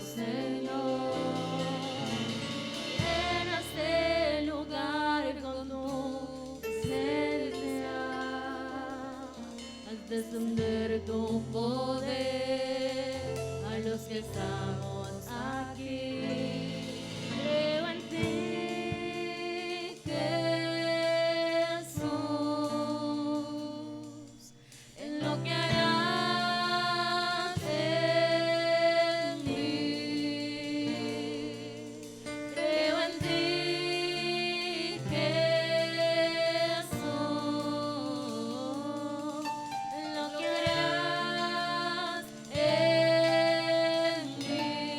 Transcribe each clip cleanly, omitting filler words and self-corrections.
Señor. Llena este lugar con tu presencia. Haz descender tu poder a los que estamos aquí. Creo en ti, Jesús, en lo que harás en mí. Creo en ti, Jesús, en lo que harás en mí.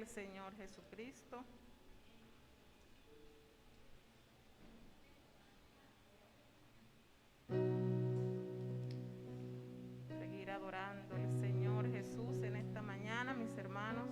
del Señor Jesucristo. Seguir adorando al Señor Jesús en esta mañana, mis hermanos.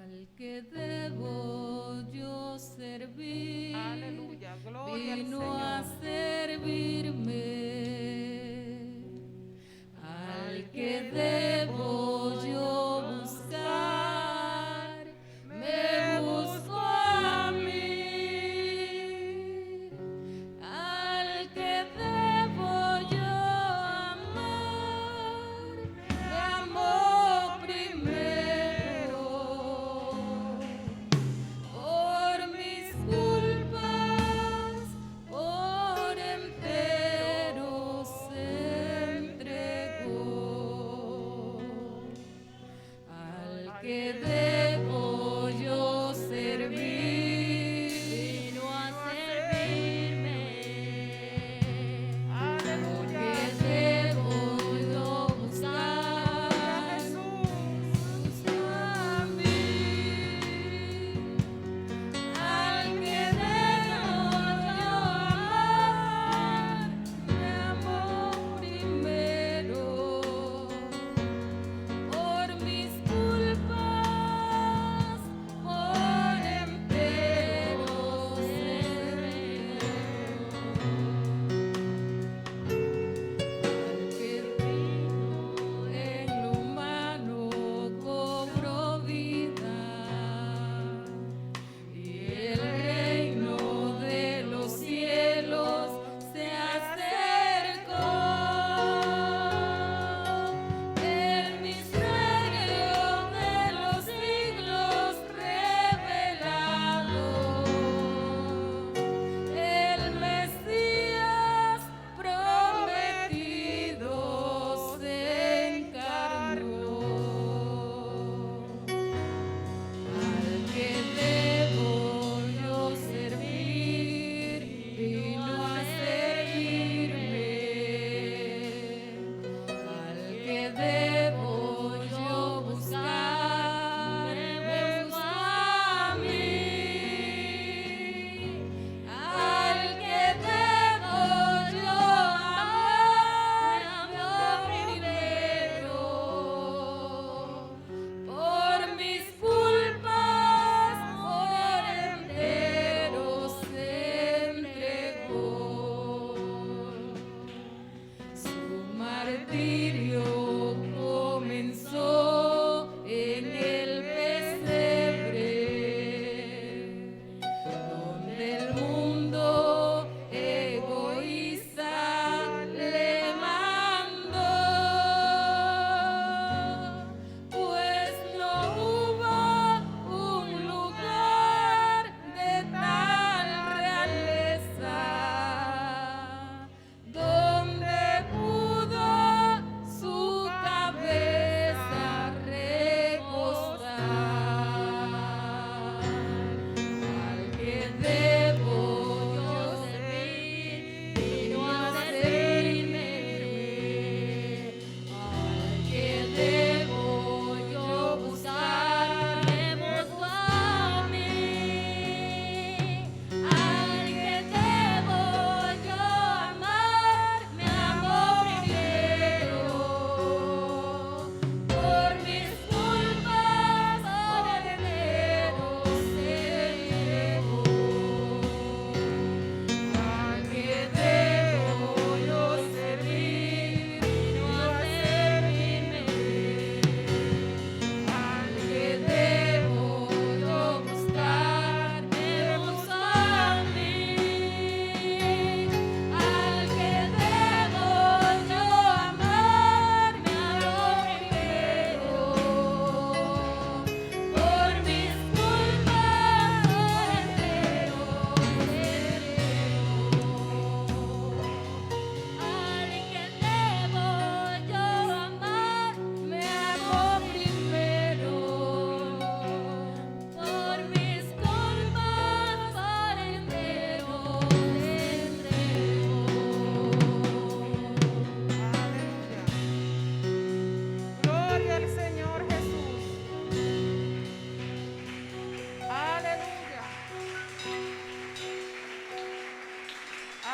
Al que debo yo servir, Aleluya, gloria al vino a Señor. servirme. Al que debo yo buscar, me busco a mí. Al que debo yo amar, me amó primero. Por mis culpas, por entero.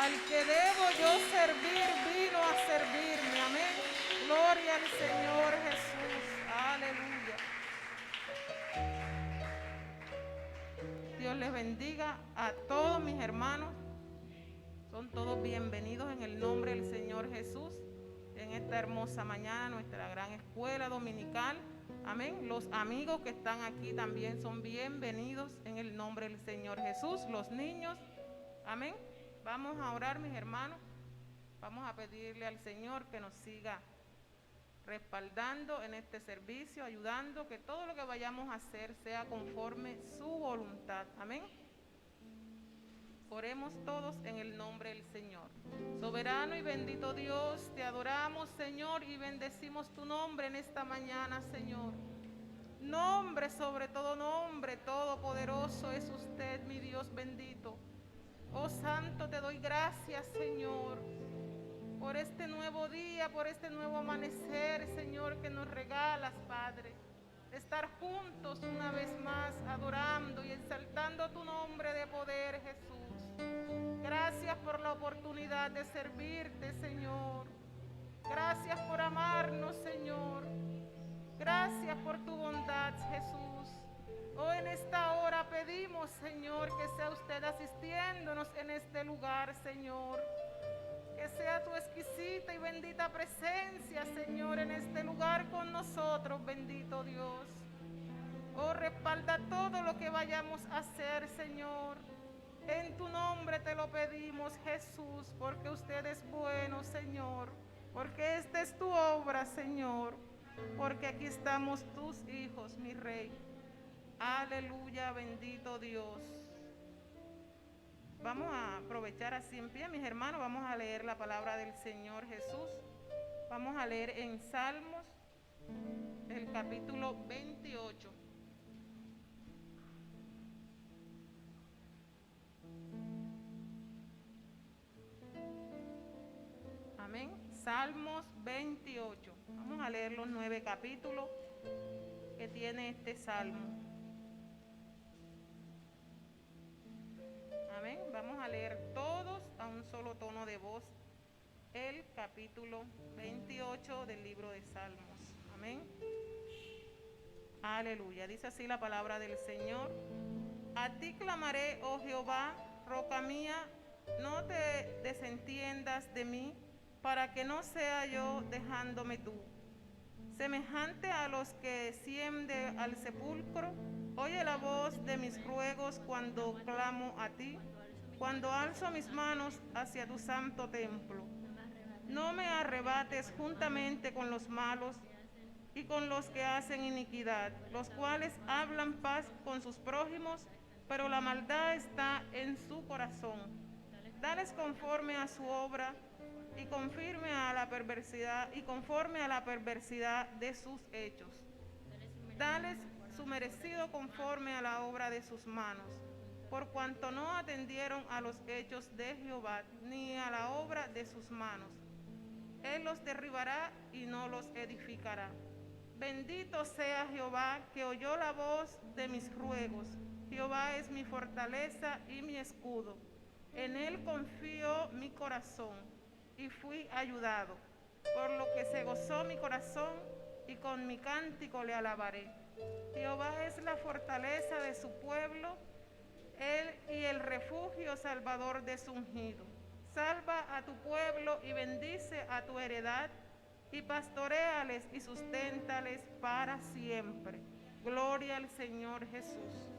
Al que debo yo servir, vino a servirme. Amén. Gloria al Señor Jesús. Aleluya. Dios les bendiga a todos mis hermanos. Son todos bienvenidos en el nombre del Señor Jesús. En esta hermosa mañana, nuestra gran escuela dominical. Amén. Los amigos que están aquí también son bienvenidos en el nombre del Señor Jesús. Los niños. Amén. Vamos a orar, mis hermanos. Vamos a pedirle al Señor que nos siga respaldando en este servicio, ayudando, que todo lo que vayamos a hacer sea conforme su voluntad. Amén. Oremos todos en el nombre del Señor. Soberano y bendito Dios, te adoramos, Señor, y bendecimos tu nombre en esta mañana, Señor. Nombre sobre todo nombre, todopoderoso es usted, mi Dios bendito. Oh Santo, te doy gracias, Señor, por este nuevo día, por este nuevo amanecer, Señor, que nos regalas, Padre. Estar juntos una vez más, adorando y exaltando tu nombre de poder, Jesús. Gracias por la oportunidad de servirte, Señor. Gracias por amarnos, Señor. Gracias por tu bondad, Jesús. Hoy en esta hora pedimos, Señor, que sea usted asistiéndonos en este lugar, Señor. Que sea tu exquisita y bendita presencia, Señor, en este lugar con nosotros, bendito Dios. Oh, respalda todo lo que vayamos a hacer, Señor. En tu nombre te lo pedimos, Jesús, porque usted es bueno, Señor. Porque esta es tu obra, Señor. Porque aquí estamos tus hijos, mi Rey. Aleluya, bendito Dios. Vamos a aprovechar así en pie, mis hermanos. Vamos a leer la palabra del Señor Jesús. Vamos a leer en Salmos, el capítulo 28. Amén. Salmos 28. Vamos a leer los 9 capítulos que tiene este salmo. Amén. Vamos a leer todos a un solo tono de voz el capítulo 28 del libro de Salmos. Amén. Aleluya. Dice así la palabra del Señor. A ti clamaré, oh Jehová, roca mía, no te desentiendas de mí, para que no sea yo dejándome tú. Semejante a los que descienden al sepulcro, oye la voz de mis ruegos cuando clamo a ti, cuando alzo mis manos hacia tu santo templo. No me arrebates juntamente con los malos y con los que hacen iniquidad, los cuales hablan paz con sus prójimos, pero la maldad está en su corazón. Dales conforme a su obra y conforme a la perversidad de sus hechos. Dales su merecido conforme a la obra de sus manos, por cuanto no atendieron a los hechos de Jehová, ni a la obra de sus manos. Él los derribará y no los edificará. Bendito sea Jehová, que oyó la voz de mis ruegos. Jehová es mi fortaleza y mi escudo. En él confió mi corazón y fui ayudado, por lo que se gozó mi corazón y con mi cántico le alabaré. Jehová es la fortaleza de su pueblo, él y el refugio salvador de su ungido. Salva a tu pueblo y bendice a tu heredad, y pastoréales y susténtales para siempre. Gloria al Señor Jesús.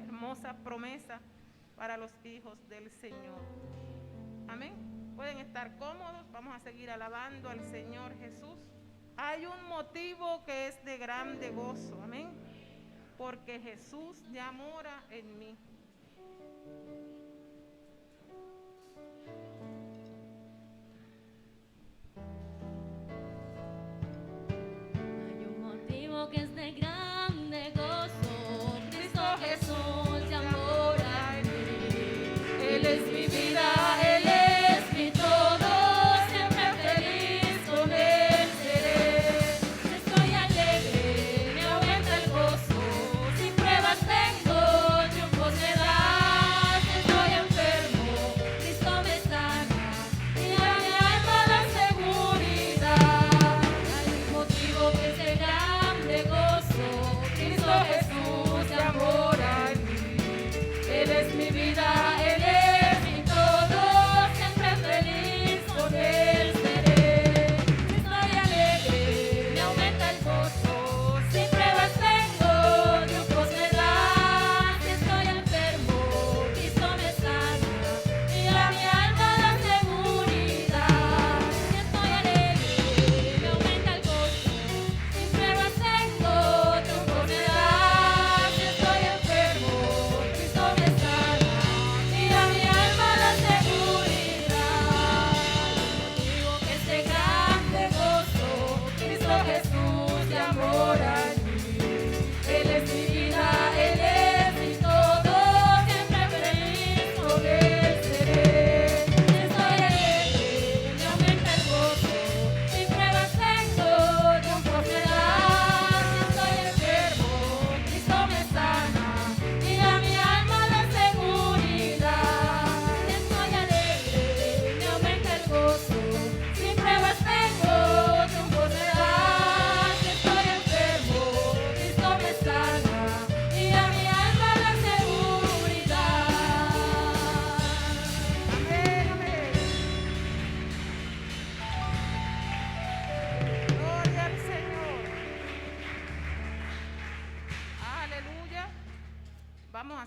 Hermosa promesa para los hijos del Señor. Amén. Pueden estar cómodos, vamos a seguir alabando al Señor Jesús. Hay un motivo que es de grande gozo, amén, porque Jesús ya mora en mí. Hay un motivo que es de grande gozo. Cristo Jesús ya mora en mí. Él es mi vida, Él es mi todo. Siempre feliz con Él seré. Si estoy alegre, me aumenta el gozo. Si pruebas tengo, triunfos me da. Si estoy enfermo, Cristo me sana.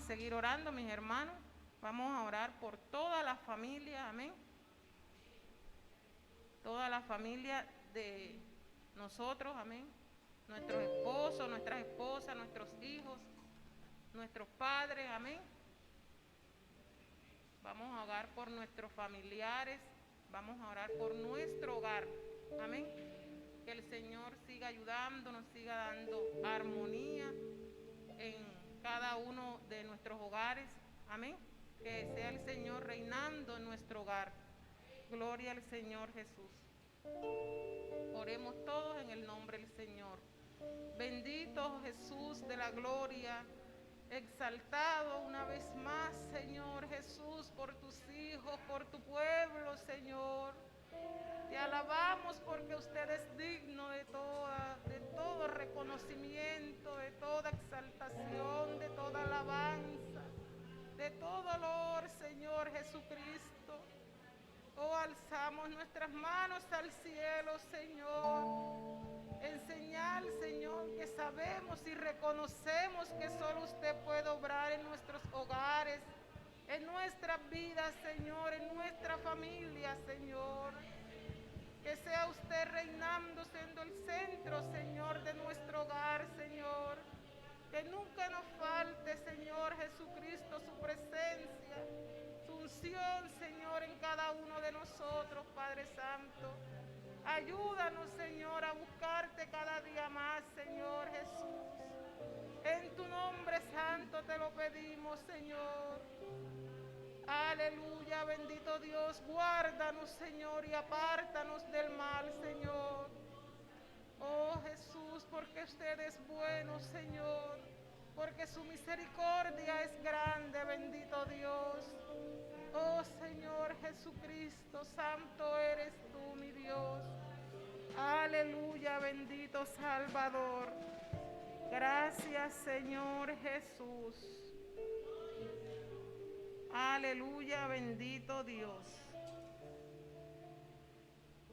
seguir orando, mis hermanos. Vamos a orar por toda la familia, amén. Toda la familia de nosotros, amén. Nuestros esposos, nuestras esposas, nuestros hijos, nuestros padres, amén. Vamos a orar por nuestros familiares, vamos a orar por nuestro hogar, amén. Que el Señor siga ayudándonos, siga dando armonía en cada uno de nuestros hogares, amén. Que sea el Señor reinando en nuestro hogar. Gloria al Señor Jesús. Oremos todos en el nombre del Señor. Bendito Jesús de la gloria, exaltado una vez más, Señor Jesús, por tus hijos, por tu pueblo, Señor. Te alabamos porque usted es digno de todo reconocimiento, de toda exaltación, de toda alabanza, de todo honor, Señor Jesucristo. Oh, alzamos nuestras manos al cielo, Señor, en señal, Señor, que sabemos y reconocemos que solo usted puede obrar en nuestros hogares, en nuestras vidas, Señor, en nuestra familia, Señor. Que sea usted reinando, siendo el centro, Señor, de nuestro hogar, Señor. Que nunca nos falte, Señor Jesucristo, su presencia, su unción, Señor, en cada uno de nosotros, Padre Santo. Ayúdanos, Señor, a buscarte cada día más, Señor Jesús. En tu nombre santo te lo pedimos, Señor. Aleluya, bendito Dios, guárdanos, Señor, y apártanos del mal, Señor. Oh Jesús, porque usted es bueno, Señor, porque su misericordia es grande, bendito Dios. Oh Señor Jesucristo, santo eres tú, mi Dios. Aleluya, bendito Salvador. Gracias, Señor Jesús. Aleluya, bendito Dios.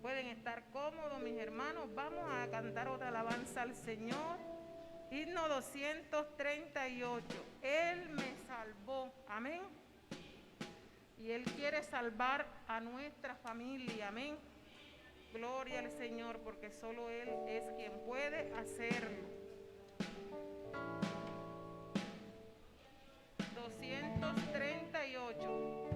Pueden estar cómodos, mis hermanos. Vamos a cantar otra alabanza al Señor. Himno 238. Él me salvó. Amén. Y Él quiere salvar a nuestra familia. Amén. Gloria al Señor, porque solo Él es quien puede hacerlo. 238.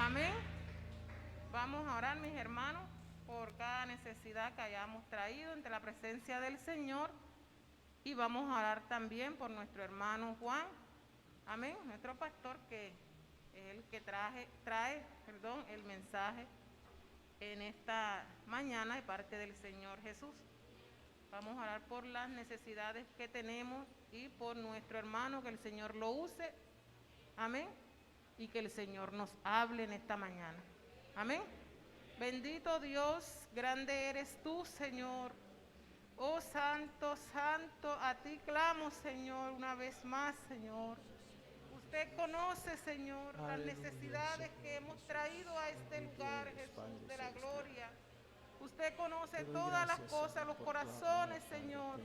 Amén. Vamos a orar, mis hermanos, por cada necesidad que hayamos traído ante la presencia del Señor. Y vamos a orar también por nuestro hermano Juan. Amén. Nuestro pastor, que es el que trae el mensaje en esta mañana de parte del Señor Jesús. Vamos a orar por las necesidades que tenemos y por nuestro hermano, que el Señor lo use. Amén. Y que el Señor nos hable en esta mañana. Amén. Bendito Dios, grande eres tú, Señor. Oh santo, santo, a ti clamo, Señor, una vez más, Señor. Usted conoce, Señor, las necesidades que hemos traído a este lugar, Jesús de la gloria. Usted conoce todas las cosas, los corazones, Señor.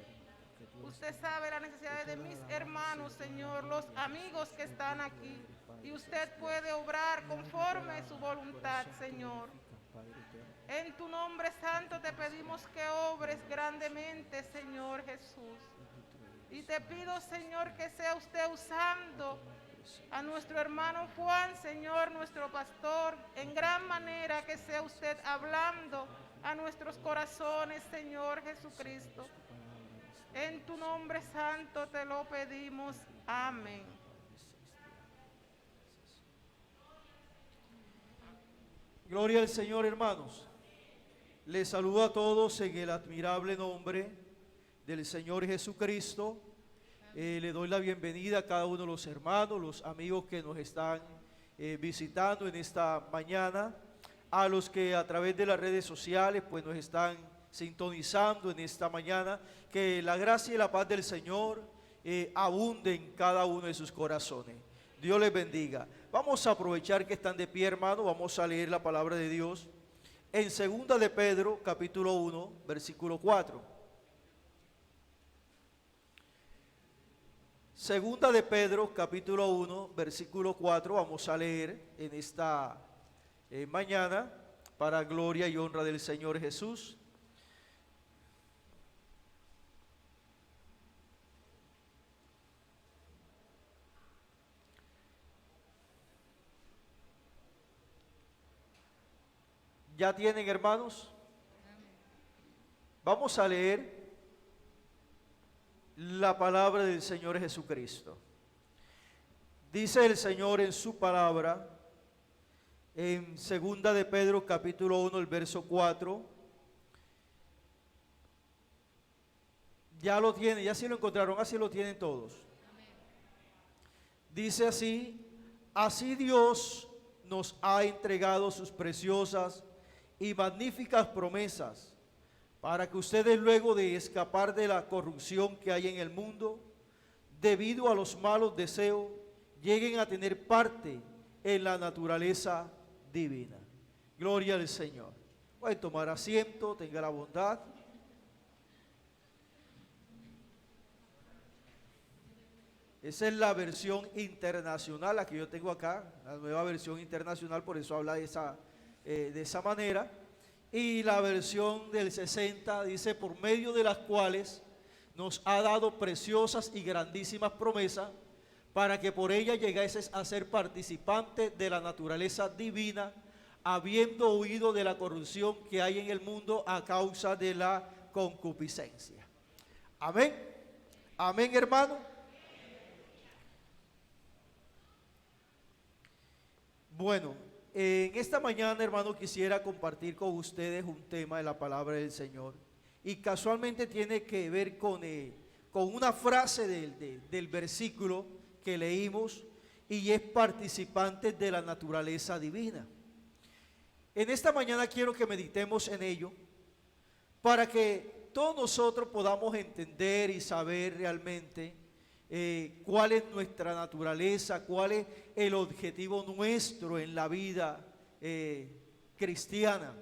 Usted sabe las necesidades de mis hermanos, Señor, los amigos que están aquí. Y usted puede obrar conforme a su voluntad, Señor. En tu nombre santo te pedimos que obres grandemente, Señor Jesús. Y te pido, Señor, que sea usted usando a nuestro hermano Juan, Señor, nuestro pastor, en gran manera, que sea usted hablando a nuestros corazones, Señor Jesucristo. En tu nombre santo te lo pedimos. Amén. Gloria al Señor, hermanos. Les saludo a todos en el admirable nombre del Señor Jesucristo. Le doy la bienvenida a cada uno de los hermanos, los amigos que nos están visitando en esta mañana, a los que a través de las redes sociales pues nos están sintonizando en esta mañana. Que la gracia y la paz del Señor abunde en cada uno de sus corazones. Dios les bendiga. Vamos a aprovechar que están de pie, hermano. Vamos a leer la palabra de Dios en 2 de Pedro, capítulo 1, versículo 4. 2 de Pedro, capítulo 1, versículo 4. Vamos a leer en esta mañana para gloria y honra del Señor Jesús. ¿Ya tienen, hermanos? Vamos a leer la palabra del Señor Jesucristo. Dice el Señor en su palabra, en 2 de Pedro, capítulo 1, el verso 4. Ya lo tienen, ya sí lo encontraron, así lo tienen todos. Dice así: así Dios nos ha entregado sus preciosas y magníficas promesas, para que ustedes, luego de escapar de la corrupción que hay en el mundo, debido a los malos deseos, lleguen a tener parte en la naturaleza divina. Gloria al Señor. Voy a tomar asiento, tenga la bondad. Esa es la versión internacional, la que yo tengo acá, la nueva versión internacional, por eso habla de esa manera. Y la versión del 60 dice: por medio de las cuales nos ha dado preciosas y grandísimas promesas, para que por ellas llegases a ser participantes de la naturaleza divina, habiendo huido de la corrupción que hay en el mundo a causa de la concupiscencia. Amén. Amén, hermano. Bueno, en esta mañana, hermano, quisiera compartir con ustedes un tema de la palabra del Señor, y casualmente tiene que ver con una frase del versículo que leímos, y es participantes de la naturaleza divina. En esta mañana quiero que meditemos en ello, para que todos nosotros podamos entender y saber realmente cuál es nuestra naturaleza, cuál es el objetivo nuestro en la vida cristiana,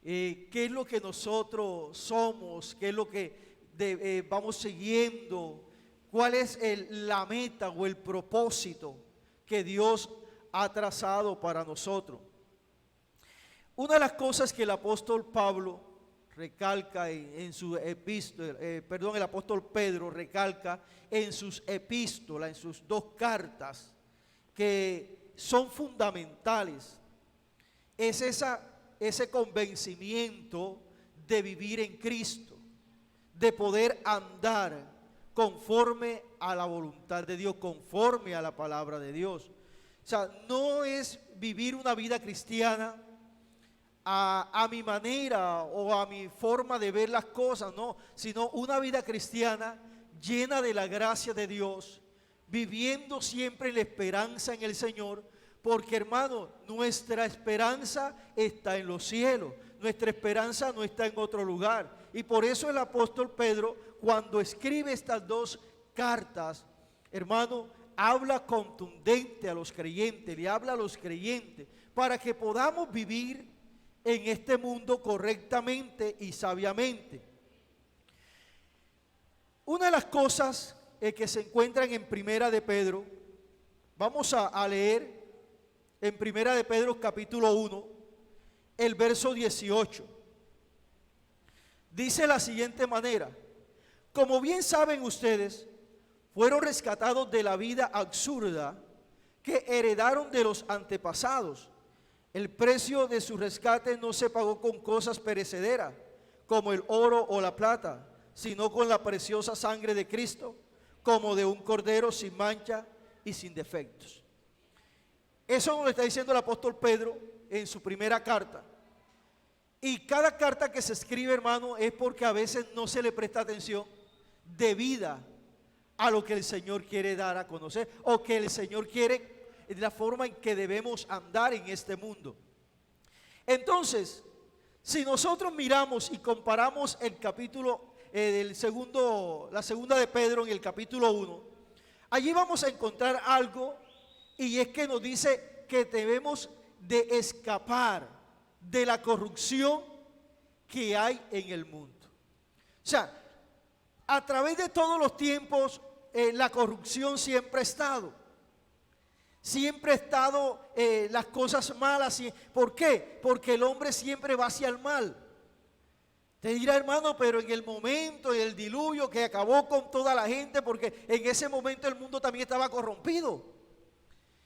qué es lo que nosotros somos, qué es lo que vamos siguiendo, cuál es la meta o el propósito que Dios ha trazado para nosotros. Una de las cosas que el apóstol Pablo recalca en su epístola, el apóstol Pedro recalca en sus epístolas, en sus dos cartas, que son fundamentales es ese convencimiento de vivir en Cristo, de poder andar conforme a la voluntad de Dios, conforme a la palabra de Dios. O sea, no es vivir una vida cristiana a mi manera o a mi forma de ver las cosas, no, sino una vida cristiana llena de la gracia de Dios, viviendo siempre en la esperanza en el Señor, porque hermano, nuestra esperanza está en los cielos, nuestra esperanza no está en otro lugar. Y por eso el apóstol Pedro, cuando escribe estas dos cartas, hermano, habla contundente a los creyentes, le habla a los creyentes, para que podamos vivir en este mundo correctamente y sabiamente. Una de las cosas que se encuentran en Primera de Pedro, vamos a leer en Primera de Pedro capítulo 1, el verso 18. Dice de la siguiente manera: como bien saben ustedes, fueron rescatados de la vida absurda que heredaron de los antepasados. El precio de su rescate no se pagó con cosas perecederas, como el oro o la plata, sino con la preciosa sangre de Cristo, como de un cordero sin mancha y sin defectos. Eso nos lo está diciendo el apóstol Pedro en su primera carta. Y cada carta que se escribe, hermano, es porque a veces no se le presta atención debida a lo que el Señor quiere dar a conocer, o que el Señor quiere, de la forma en que debemos andar en este mundo. Entonces, si nosotros miramos y comparamos el capítulo la segunda de Pedro en el capítulo 1, allí vamos a encontrar algo, y es que nos dice que debemos de escapar de la corrupción que hay en el mundo. O sea, a través de todos los tiempos, la corrupción siempre ha estado. Siempre ha estado las cosas malas. ¿Por qué? Porque el hombre siempre va hacia el mal. Te dirá, hermano, pero en el momento del diluvio que acabó con toda la gente, porque en ese momento el mundo también estaba corrompido.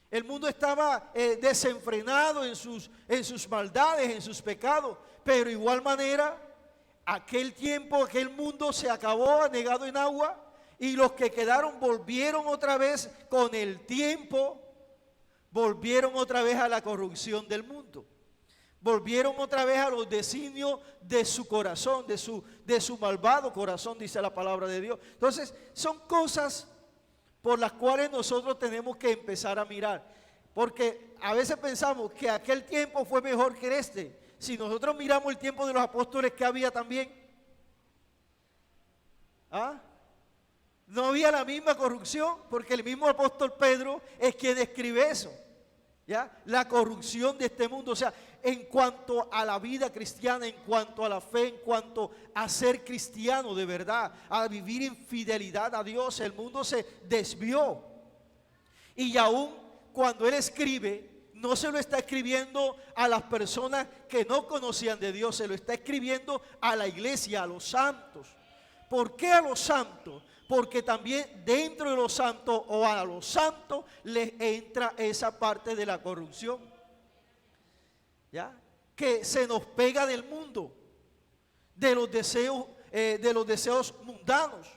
El mundo estaba desenfrenado en sus maldades, en sus pecados. Pero de igual manera, aquel tiempo, aquel mundo se acabó anegado en agua, y los que quedaron volvieron otra vez con el tiempo, volvieron otra vez a la corrupción del mundo. Volvieron otra vez a los designios de su corazón, de su malvado corazón, dice la palabra de Dios. Entonces, son cosas por las cuales nosotros tenemos que empezar a mirar. Porque a veces pensamos que aquel tiempo fue mejor que este. Si nosotros miramos el tiempo de los apóstoles, que había también, no había la misma corrupción, porque el mismo apóstol Pedro es quien escribe eso, ¿ya? La corrupción de este mundo. O sea, en cuanto a la vida cristiana, en cuanto a la fe, en cuanto a ser cristiano de verdad, a vivir en fidelidad a Dios, el mundo se desvió. Y aún cuando él escribe, no se lo está escribiendo a las personas que no conocían de Dios, se lo está escribiendo a la iglesia, a los santos. ¿Por qué a los santos? Porque también dentro de los santos, o a los santos, les entra esa parte de la corrupción, ¿ya? Que se nos pega del mundo, de los deseos mundanos.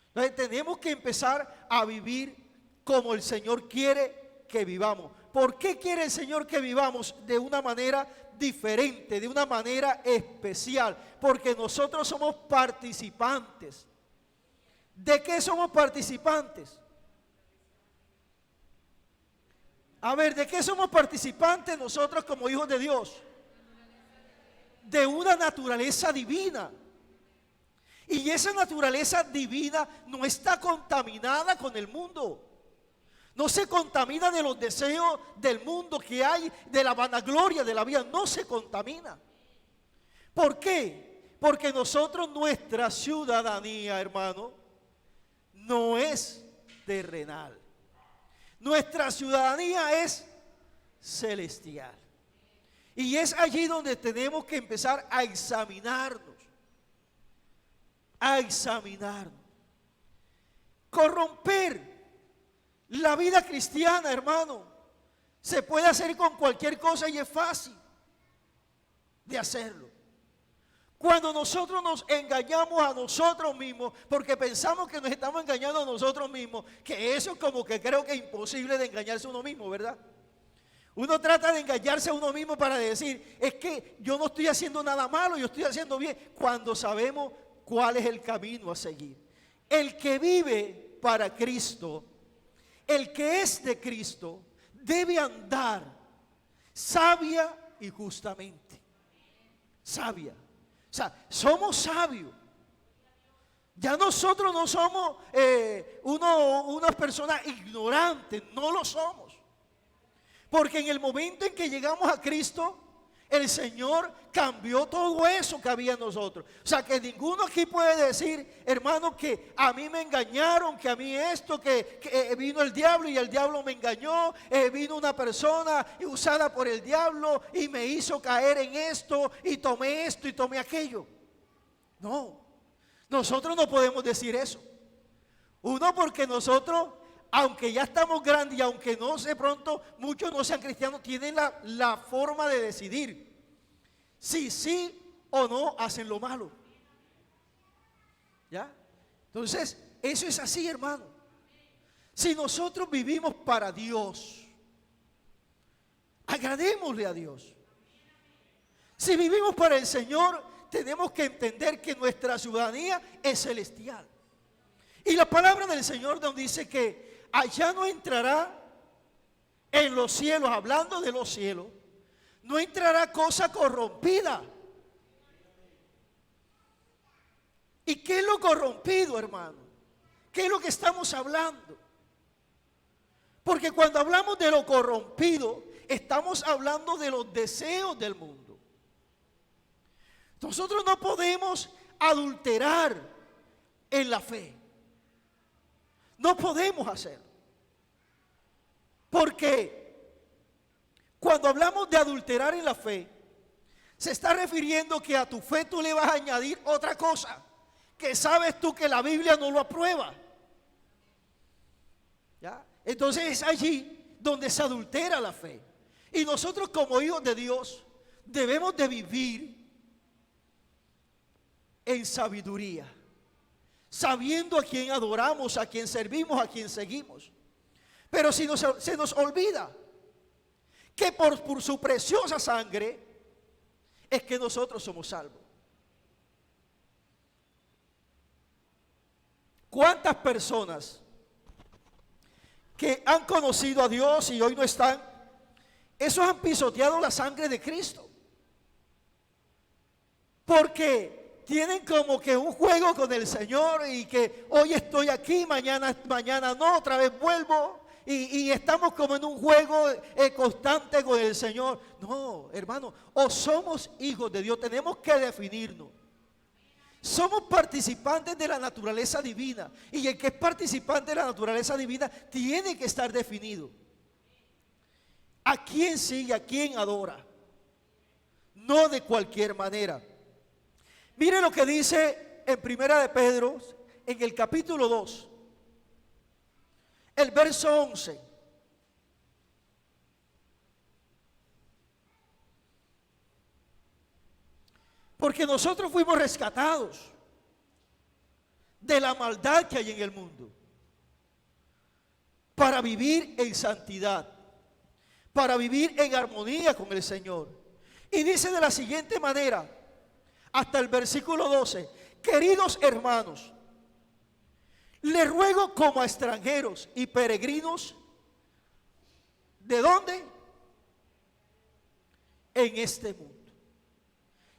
Entonces tenemos que empezar a vivir como el Señor quiere que vivamos. ¿Por qué quiere el Señor que vivamos de una manera diferente, de una manera especial? Porque nosotros somos participantes. ¿De qué somos participantes? A ver, ¿de qué somos participantes nosotros como hijos de Dios? De una naturaleza divina. Y esa naturaleza divina no está contaminada con el mundo. No se contamina de los deseos del mundo que hay, de la vanagloria de la vida. No se contamina. ¿Por qué? Porque nosotros, nuestra ciudadanía, hermano, no es terrenal. Nuestra ciudadanía es celestial. Y es allí donde tenemos que empezar a examinarnos. A examinarnos. Corromper la vida cristiana, hermano, Se puede hacer con cualquier cosa y es fácil de hacerlo. Cuando nosotros nos engañamos a nosotros mismos, porque pensamos que nos estamos engañando a nosotros mismos, que eso como que creo que es imposible de engañarse a uno mismo, ¿verdad? Uno trata de engañarse a uno mismo para decir, es que yo no estoy haciendo nada malo, yo estoy haciendo bien, cuando sabemos cuál es el camino a seguir. El que vive para Cristo, el que es de Cristo, debe andar sabia y justamente. Sabia. O sea, somos sabios. Ya nosotros no somos unas personas ignorantes, no lo somos. Porque en el momento en que llegamos a Cristo, el Señor cambió todo eso que había en nosotros. O sea, que ninguno aquí puede decir, hermano, que a mí me engañaron, que a mí esto, que vino el diablo y el diablo me engañó, vino una persona usada por el diablo y me hizo caer en esto y tomé aquello. No, nosotros no podemos decir eso. Uno, porque nosotros, aunque ya estamos grandes y aunque no sé pronto, muchos no sean cristianos, tienen la forma de decidir si sí o no hacen lo malo. ¿Ya? Entonces, eso es así, hermano. Si nosotros vivimos para Dios, agradémosle a Dios. Si vivimos para el Señor, tenemos que entender que nuestra ciudadanía es celestial. Y la palabra del Señor nos dice que allá no entrará en los cielos, hablando de los cielos, no entrará cosa corrompida. ¿Y qué es lo corrompido, hermano? ¿Qué es lo que estamos hablando? Porque cuando hablamos de lo corrompido, estamos hablando de los deseos del mundo. Nosotros no podemos adulterar en la fe. No podemos hacerlo. Porque cuando hablamos de adulterar en la fe, se está refiriendo que a tu fe tú le vas a añadir otra cosa, que sabes tú que la Biblia no lo aprueba. ¿Ya? Entonces es allí donde se adultera la fe. Y nosotros como hijos de Dios debemos de vivir en sabiduría, sabiendo a quién adoramos, a quién servimos, a quién seguimos. Pero si se nos olvida que por su preciosa sangre es que nosotros somos salvos. ¿Cuántas personas que han conocido a Dios y hoy no están, esos han pisoteado la sangre de Cristo? Porque tienen como que un juego con el Señor y que hoy estoy aquí, mañana no, otra vez vuelvo. Y estamos como en un juego constante con el Señor. No, hermano, o somos hijos de Dios, tenemos que definirnos. Somos participantes de la naturaleza divina. Y el que es participante de la naturaleza divina tiene que estar definido. ¿A quién sigue? ¿A quién adora? No de cualquier manera. Mire lo que dice en Primera de Pedro, en el capítulo 2. El verso 11. Porque nosotros fuimos rescatados de la maldad que hay en el mundo para vivir en santidad, para vivir en armonía con el Señor. Y dice de la siguiente manera, hasta el versículo 12: queridos hermanos, les ruego como a extranjeros y peregrinos, ¿de dónde? En este mundo.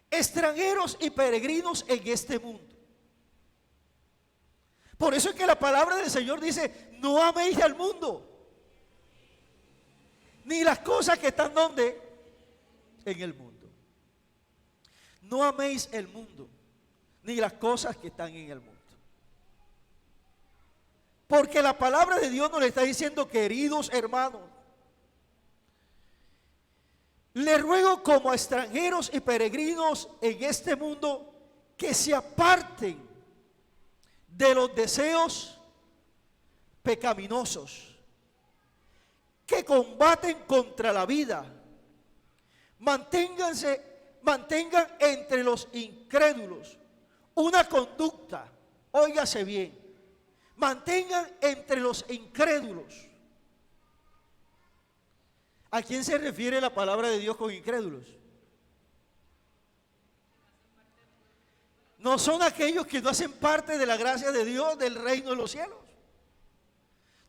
Extranjeros y peregrinos en este mundo. Por eso es que la palabra del Señor dice: no améis al mundo, ni las cosas que están donde en el mundo. No améis el mundo, ni las cosas que están en el mundo. Porque la palabra de Dios nos le está diciendo: queridos hermanos, les ruego como a extranjeros y peregrinos en este mundo que se aparten de los deseos pecaminosos que combaten contra la vida. Mantengan entre los incrédulos una conducta, óigase bien, mantengan entre los incrédulos. ¿A quién se refiere la palabra de Dios con incrédulos? No son aquellos que no hacen parte de la gracia de Dios, del reino de los cielos.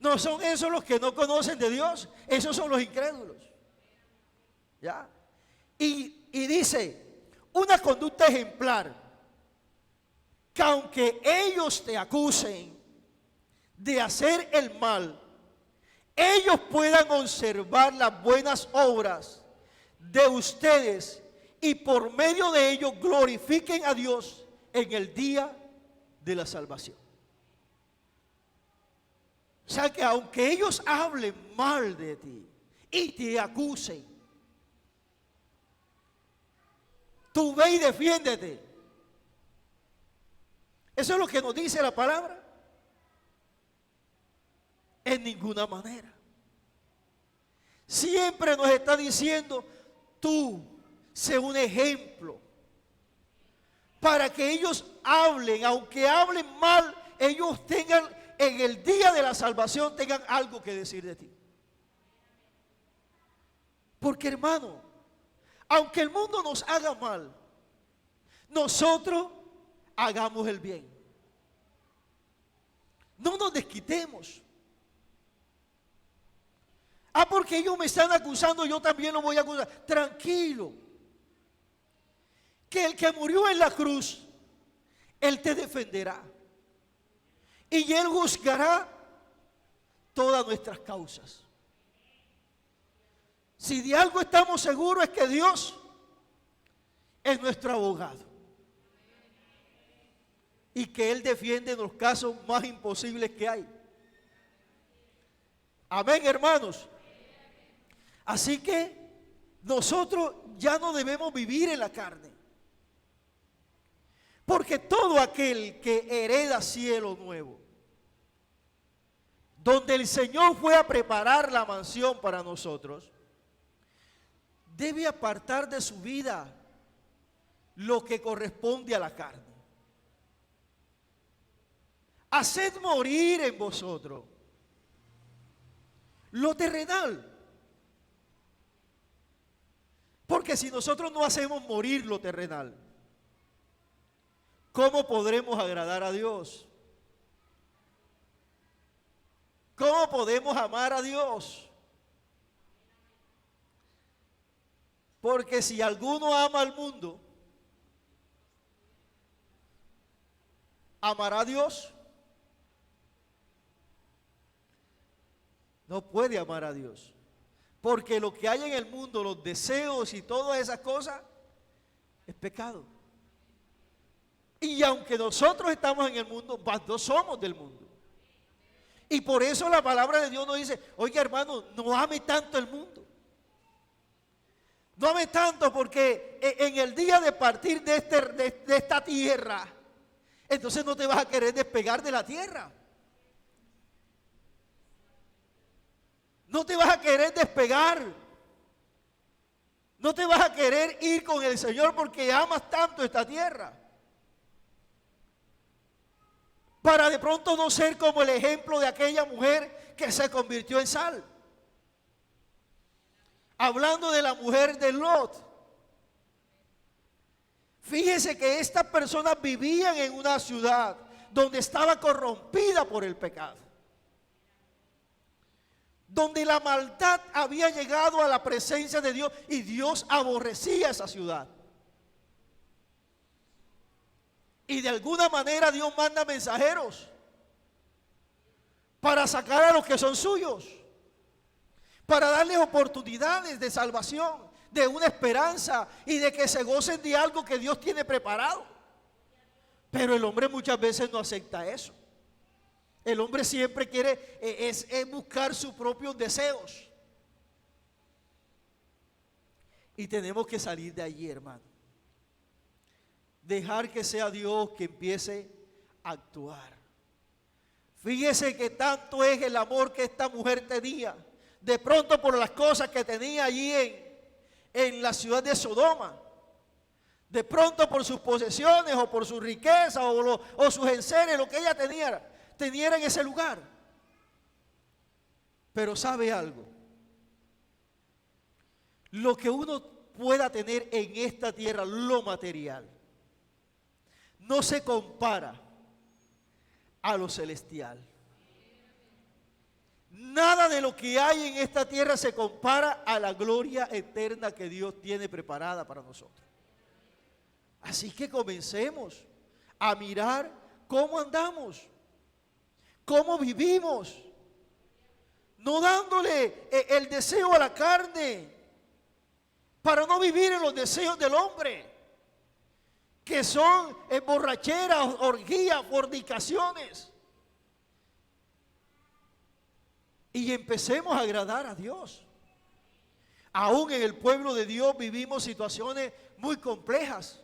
No son esos los que no conocen de Dios, esos son los incrédulos. ¿Ya? Y dice, una conducta ejemplar, que aunque ellos te acusen de hacer el mal, ellos puedan observar las buenas obras de ustedes y por medio de ellos glorifiquen a Dios en el día de la salvación. O sea que aunque ellos hablen mal de ti y te acusen, tú ve y defiéndete. Eso es lo que nos dice la palabra. En ninguna manera. Siempre nos está diciendo, tú sé un ejemplo para que ellos hablen, aunque hablen mal, ellos tengan en el día de la salvación, tengan algo que decir de ti. Porque hermano, aunque el mundo nos haga mal, nosotros hagamos el bien. No nos desquitemos. Porque ellos me están acusando, yo también lo voy a acusar. Tranquilo. Que el que murió en la cruz, Él te defenderá. Y Él juzgará todas nuestras causas. Si de algo estamos seguros es que Dios es nuestro abogado. Y que Él defiende los casos más imposibles que hay. Amén, hermanos. Así que nosotros ya no debemos vivir en la carne. Porque todo aquel que hereda cielo nuevo, donde el Señor fue a preparar la mansión para nosotros, debe apartar de su vida lo que corresponde a la carne. Haced morir en vosotros lo terrenal. Porque si nosotros no hacemos morir lo terrenal, ¿cómo podremos agradar a Dios? ¿Cómo podemos amar a Dios? Porque si alguno ama al mundo, ¿amará a Dios? No puede amar a Dios. Porque lo que hay en el mundo, los deseos y todas esas cosas, es pecado. Y aunque nosotros estamos en el mundo, no somos del mundo. Y por eso la palabra de Dios nos dice, oiga hermano, no ame tanto el mundo. No ame tanto porque en el día de partir de esta tierra, entonces no te vas a querer despegar de la tierra. No te vas a querer despegar. No te vas a querer ir con el Señor porque amas tanto esta tierra. Para de pronto no ser como el ejemplo de aquella mujer que se convirtió en sal. Hablando de la mujer de Lot. Fíjese que estas personas vivían en una ciudad donde estaba corrompida por el pecado. Donde la maldad había llegado a la presencia de Dios y Dios aborrecía esa ciudad. Y de alguna manera Dios manda mensajeros para sacar a los que son suyos, para darles oportunidades de salvación, de una esperanza y de que se gocen de algo que Dios tiene preparado. Pero el hombre muchas veces no acepta eso. El hombre siempre quiere es buscar sus propios deseos. Y tenemos que salir de allí, hermano. Dejar que sea Dios que empiece a actuar. Fíjese que tanto es el amor que esta mujer tenía. de pronto por las cosas que tenía allí en la ciudad de Sodoma, de pronto por sus posesiones o por su riqueza o sus enseres, lo que ella tenía en ese lugar. Pero ¿sabe algo? Lo que uno pueda tener en esta tierra, lo material, no se compara a lo celestial. Nada de lo que hay en esta tierra se compara a la gloria eterna que Dios tiene preparada para nosotros. Así que comencemos a mirar cómo andamos, cómo vivimos, no dándole el deseo a la carne, para no vivir en los deseos del hombre, que son borracheras, orgías, fornicaciones. Y empecemos a agradar a Dios. Aún en el pueblo de Dios vivimos situaciones muy complejas,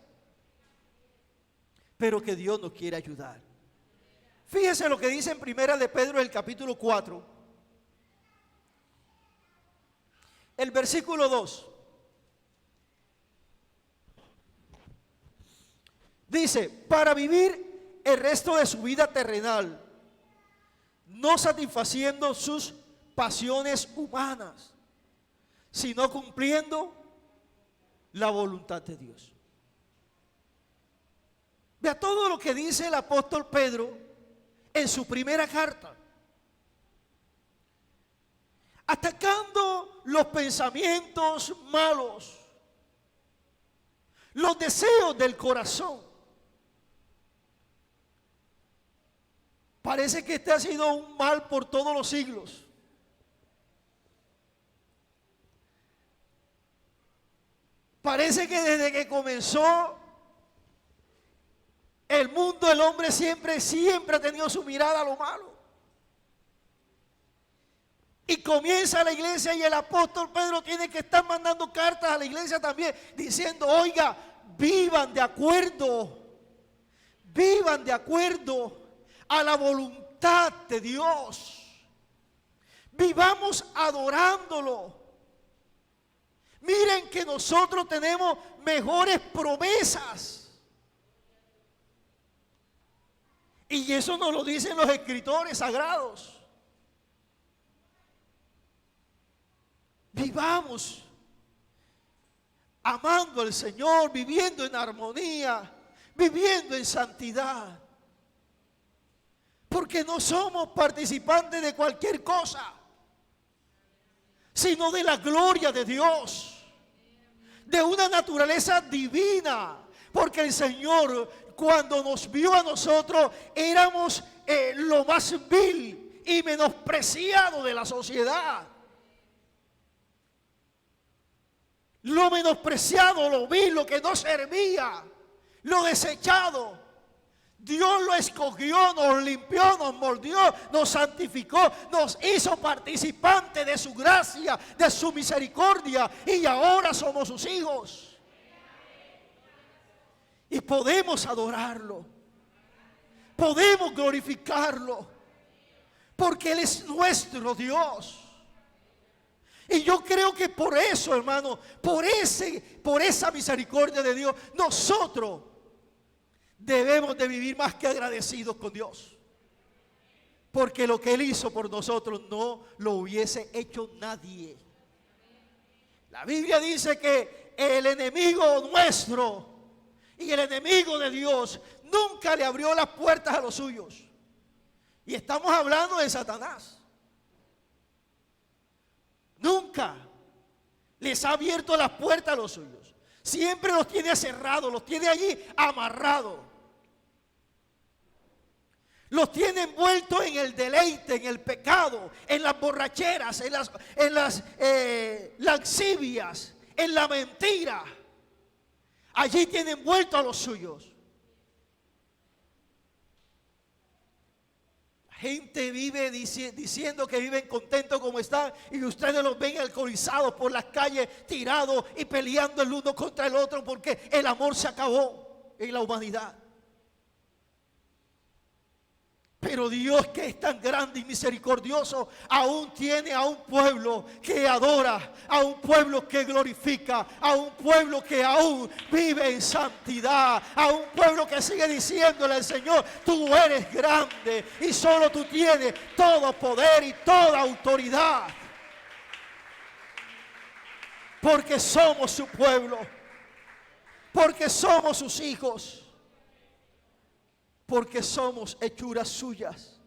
pero que Dios nos quiere ayudar. Fíjese lo que dice en Primera de Pedro, el capítulo 4, el versículo 2. Dice, para vivir el resto de su vida terrenal, no satisfaciendo sus pasiones humanas, sino cumpliendo la voluntad de Dios. Vea todo lo que dice el apóstol Pedro en su primera carta, atacando los pensamientos malos, los deseos del corazón. Parece que este ha sido un mal por todos los siglos. Parece que desde que comenzó el mundo, el hombre siempre ha tenido su mirada a lo malo. Y comienza la iglesia y el apóstol Pedro tiene que estar mandando cartas a la iglesia también, diciendo, oiga, vivan de acuerdo a la voluntad de Dios. Vivamos adorándolo. Miren que nosotros tenemos mejores promesas. Y eso nos lo dicen los escritores sagrados. Vivamos amando al Señor, viviendo en armonía, viviendo en santidad. Porque no somos participantes de cualquier cosa, sino de la gloria de Dios, de una naturaleza divina. Porque el Señor, cuando nos vio a nosotros, éramos lo más vil y menospreciado de la sociedad. Lo menospreciado, lo vil, lo que no servía, lo desechado. Dios lo escogió, nos limpió, nos moldeó, nos santificó, nos hizo participantes de su gracia, de su misericordia, y ahora somos sus hijos. Y podemos adorarlo, podemos glorificarlo, porque Él es nuestro Dios. Y yo creo que por eso, hermano, por esa misericordia de Dios, nosotros debemos de vivir más que agradecidos con Dios. Porque lo que Él hizo por nosotros no lo hubiese hecho nadie. La Biblia dice que el enemigo nuestro y el enemigo de Dios nunca le abrió las puertas a los suyos. Y estamos hablando de Satanás. Nunca les ha abierto las puertas a los suyos. Siempre los tiene cerrados, los tiene allí amarrados. Los tiene envueltos en el deleite, en el pecado, en las borracheras, en las lascivias, en la mentira. Allí tiene envueltos a los suyos. Gente vive diciendo que viven contentos como están, y ustedes los ven alcoholizados por las calles, tirados y peleando el uno contra el otro, porque el amor se acabó en la humanidad. Pero Dios, que es tan grande y misericordioso, aún tiene a un pueblo que adora, a un pueblo que glorifica, a un pueblo que aún vive en santidad, a un pueblo que sigue diciéndole al Señor: tú eres grande y solo tú tienes todo poder y toda autoridad. Porque somos su pueblo, porque somos sus hijos, porque somos hechuras suyas.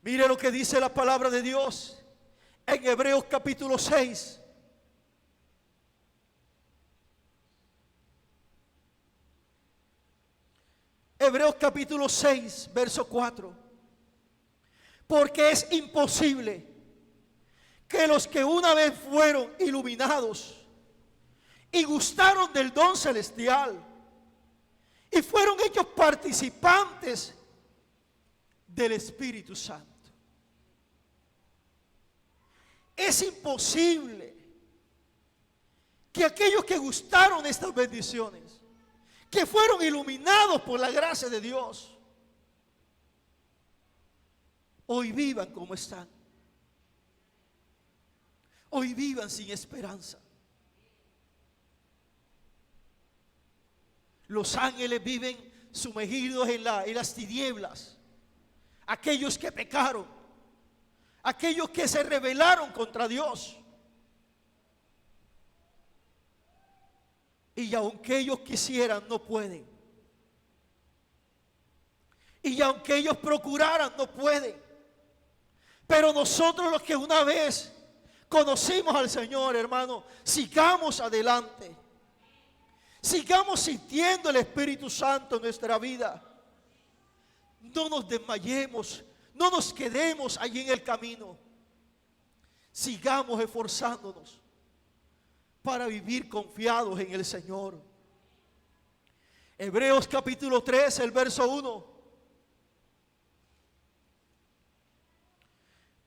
Mire lo que dice la palabra de Dios en Hebreos capítulo 6. Hebreos capítulo 6, verso 4. Porque es imposible que los que una vez fueron iluminados y gustaron del don celestial y fueron hechos participantes del Espíritu Santo, es imposible que aquellos que gustaron de estas bendiciones, que fueron iluminados por la gracia de Dios, hoy vivan como están, hoy vivan sin esperanza. Los ángeles viven sumergidos en las tinieblas. Aquellos que pecaron, aquellos que se rebelaron contra Dios. Y aunque ellos quisieran, no pueden. Y aunque ellos procuraran, no pueden. Pero nosotros, los que una vez conocimos al Señor, hermano, sigamos adelante. Sigamos sintiendo el Espíritu Santo en nuestra vida. No nos desmayemos, no nos quedemos allí en el camino. Sigamos esforzándonos para vivir confiados en el Señor. Hebreos capítulo 3, el verso 1.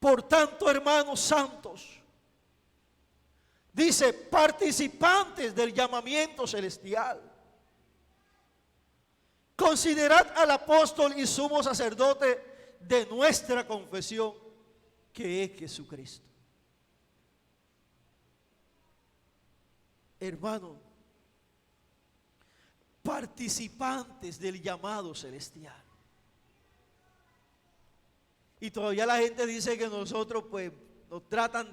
Por tanto, hermanos santos, dice, participantes del llamamiento celestial, considerad al apóstol y sumo sacerdote de nuestra confesión, que es Jesucristo. Hermano, participantes del llamado celestial. Y todavía la gente dice que nosotros pues nos tratan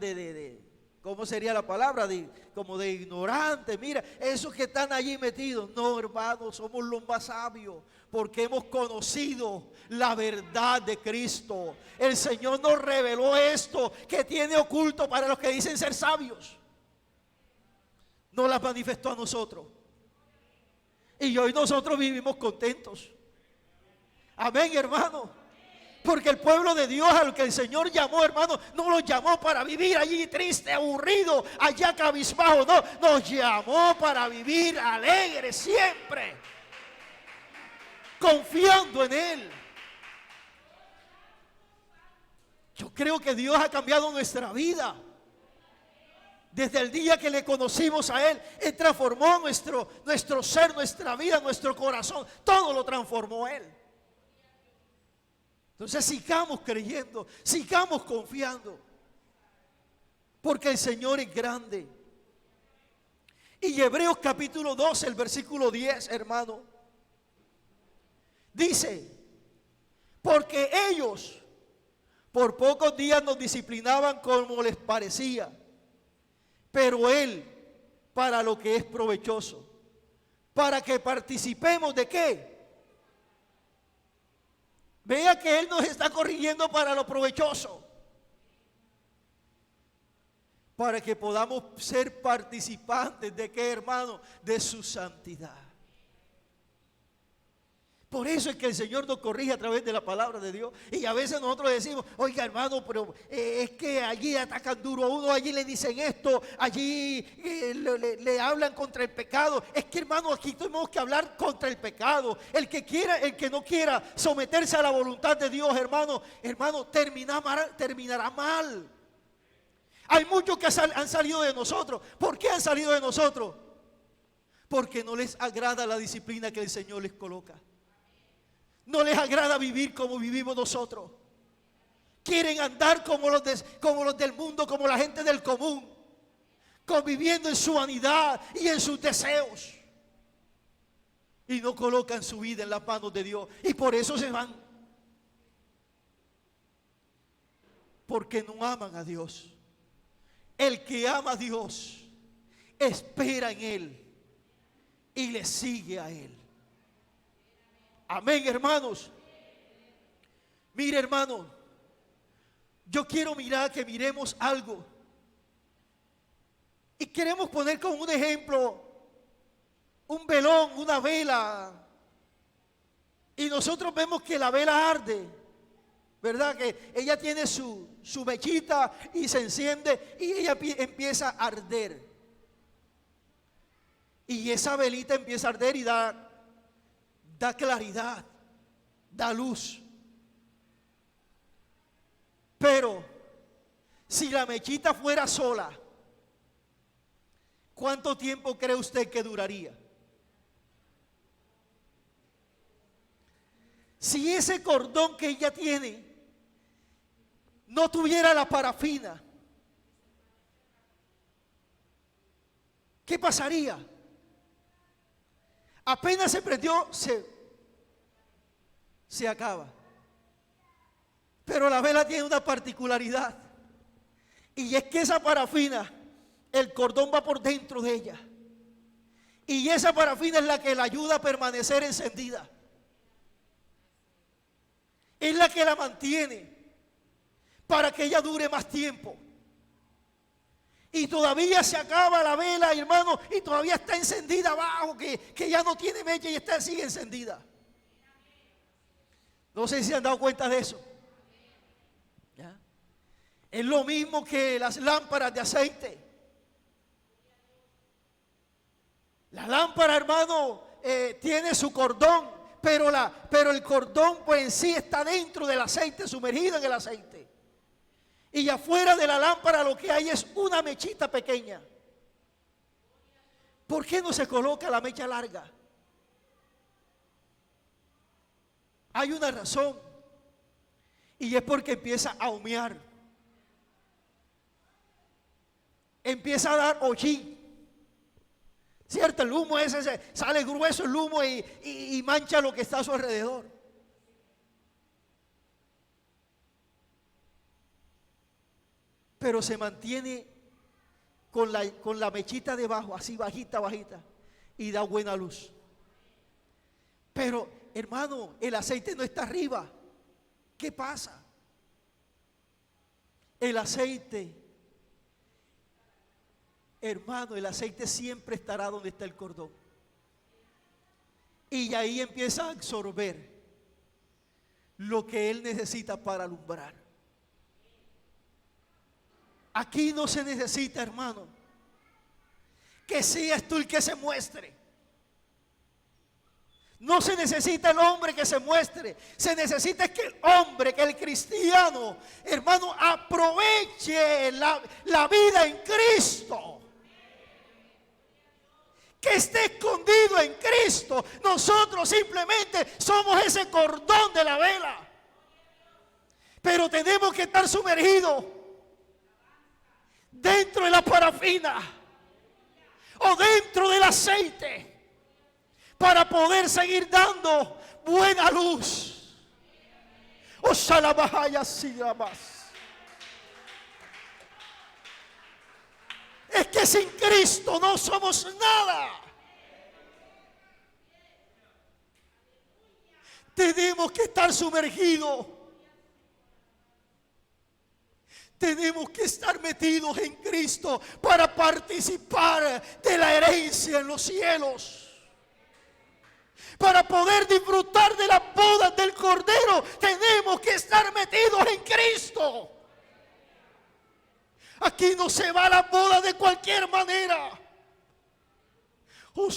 ¿cómo sería la palabra? Como de ignorantes. Mira, esos que están allí metidos. No, hermanos, somos los más sabios, porque hemos conocido la verdad de Cristo. El Señor nos reveló esto que tiene oculto para los que dicen ser sabios. Nos las manifestó a nosotros. Y hoy nosotros vivimos contentos. Amén, hermano. Porque el pueblo de Dios al que el Señor llamó, hermano, no lo llamó para vivir allí triste, aburrido, allá cabizbajo. No, nos llamó para vivir alegre siempre, confiando en Él. Yo creo que Dios ha cambiado nuestra vida. Desde el día que le conocimos a Él, Él transformó nuestro ser, nuestra vida, nuestro corazón. Todo lo transformó Él. Entonces sigamos creyendo, sigamos confiando, porque el Señor es grande. Y Hebreos capítulo 12, el versículo 10, hermano, dice, porque ellos por pocos días nos disciplinaban como les parecía, pero Él para lo que es provechoso, para que participemos ¿de qué? Vea que Él nos está corrigiendo para lo provechoso, para que podamos ser participantes ¿de qué, hermano? De su santidad. Por eso es que el Señor nos corrige a través de la palabra de Dios. Y a veces nosotros decimos, oiga, hermano, pero es que allí atacan duro a uno, allí le dicen esto, allí le hablan contra el pecado. Es que, hermano, aquí tenemos que hablar contra el pecado. El que quiera, el que no quiera someterse a la voluntad de Dios, hermano, terminará mal. Hay muchos que han salido de nosotros. ¿Por qué han salido de nosotros? Porque no les agrada la disciplina que el Señor les coloca. No les agrada vivir como vivimos nosotros. Quieren andar como los del mundo, como la gente del común, conviviendo en su vanidad y en sus deseos. Y no colocan su vida en las manos de Dios. Y por eso se van. Porque no aman a Dios. El que ama a Dios espera en Él y le sigue a Él. Amén, hermanos. Mire, hermano, yo quiero que miremos algo. Y queremos poner como un ejemplo un velón, una vela. Y nosotros vemos que la vela arde, ¿verdad? Que ella tiene su mechita y se enciende y ella empieza a arder. Y esa velita empieza a arder y da claridad, da luz. Pero si la mechita fuera sola, ¿cuánto tiempo cree usted que duraría? Si ese cordón que ella tiene no tuviera la parafina, ¿qué pasaría? Apenas se prendió, se acaba. Pero la vela tiene una particularidad, y es que esa parafina, el cordón va por dentro de ella, y esa parafina es la que la ayuda a permanecer encendida. Es la que la mantiene para que ella dure más tiempo. Y todavía se acaba la vela, hermano, y todavía está encendida abajo, que ya no tiene mecha y sigue encendida. No sé si se han dado cuenta de eso. ¿Ya? Es lo mismo que las lámparas de aceite. La lámpara, hermano, tiene su cordón. Pero el cordón pues en sí está dentro del aceite, sumergido en el aceite. Y afuera de la lámpara lo que hay es una mechita pequeña. ¿Por qué no se coloca la mecha larga? Hay una razón. Y es porque empieza a humear. Empieza a dar hollín. ¿Cierto? El humo ese sale grueso el humo y mancha lo que está a su alrededor. Pero se mantiene con la mechita debajo, así bajita, y da buena luz. Pero, hermano, el aceite no está arriba. ¿Qué pasa? El aceite, hermano, el aceite siempre estará donde está el cordón. Y ahí empieza a absorber lo que él necesita para alumbrar. Aquí no se necesita, hermano, que seas tú el que se muestre. No se necesita el hombre que se muestre. Se necesita que el hombre, que el cristiano, hermano, aproveche la vida en Cristo. Que esté escondido en Cristo. Nosotros simplemente somos ese cordón de la vela. Pero tenemos que estar sumergidos dentro de la parafina o dentro del aceite para poder seguir dando buena luz. Ojalá vaya así más. Es que sin Cristo no somos nada. Tenemos que estar sumergidos. Tenemos que estar metidos en Cristo para participar de la herencia en los cielos. Para poder disfrutar de las bodas del Cordero, tenemos que estar metidos en Cristo. Aquí no se va a la boda de cualquier manera. No